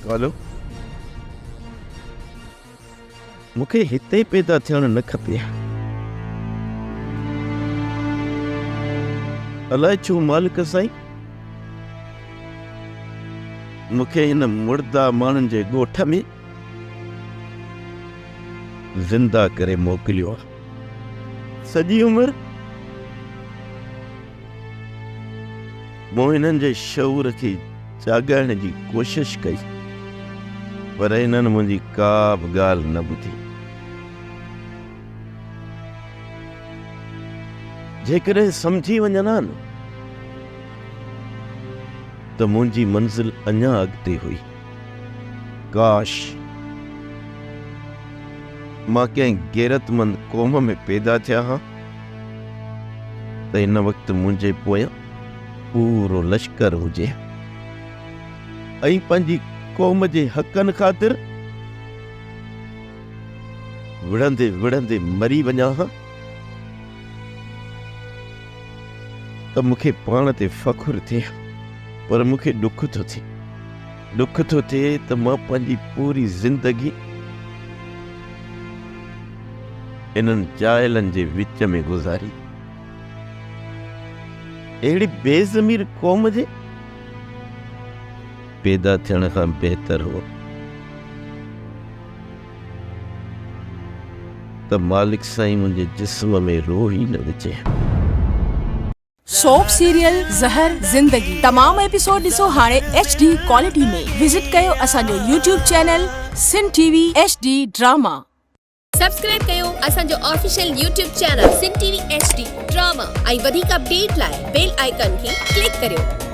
Hello, मूंखे हिते पैदा थियण न खपे। अलाए छो मालिक साईं मूंखे हिन मुर्दा माण्हुनि जे ॻोठ में ज़िंदा करे मोकिलियो आहे। सॼी उमिरि मूं हिननि जे शऊर खे जाॻाइण जी कोशिश कई, पर हिननि मुंहिंजी का बि ॻाल्हि न ॿुधी। जेकॾहिं सम्झी वञनि हा न त मुंहिंजी मंज़िल अञा अॻिते हुई। काश मां कंहिं गैरतमंद क़ौम में पैदा थिया हा त हिन वक़्तु मुंहिंजे पोयां पूरो लश्कर हुजे ऐं पंहिंजी क़ौम जे हक़नि ख़ातिर विढ़ंदे विढ़ंदे मरी वञा हा त मूंखे पाण ते फ़ख़ुरु थिए। पर मूंखे ॾुख थो थिए त मां पंहिंजी पूरी ज़िंदगी इन्हनि जाइलनि जे विच में गुज़ारी। अहिड़ी बेज़मीर क़ौम जे पैदा थियण खां बहितर हो त मालिक साईं मुंहिंजे जिस्म में रोह ई न विझे। सोप सीरियल ज़हर ज़िंदगी तमाम एपिसोड ॾिसो हाणे HD क्वालिटी में। विजिट कयो असांजो YouTube चैनल सिन TV HD ड्रामा। सब्सक्राइब कयो असांजो ऑफिशियल YouTube चैनल सिन TV HD ड्रामा ऐं वधीक अपडेट लाइ बेल आइकन खे क्लिक करियो।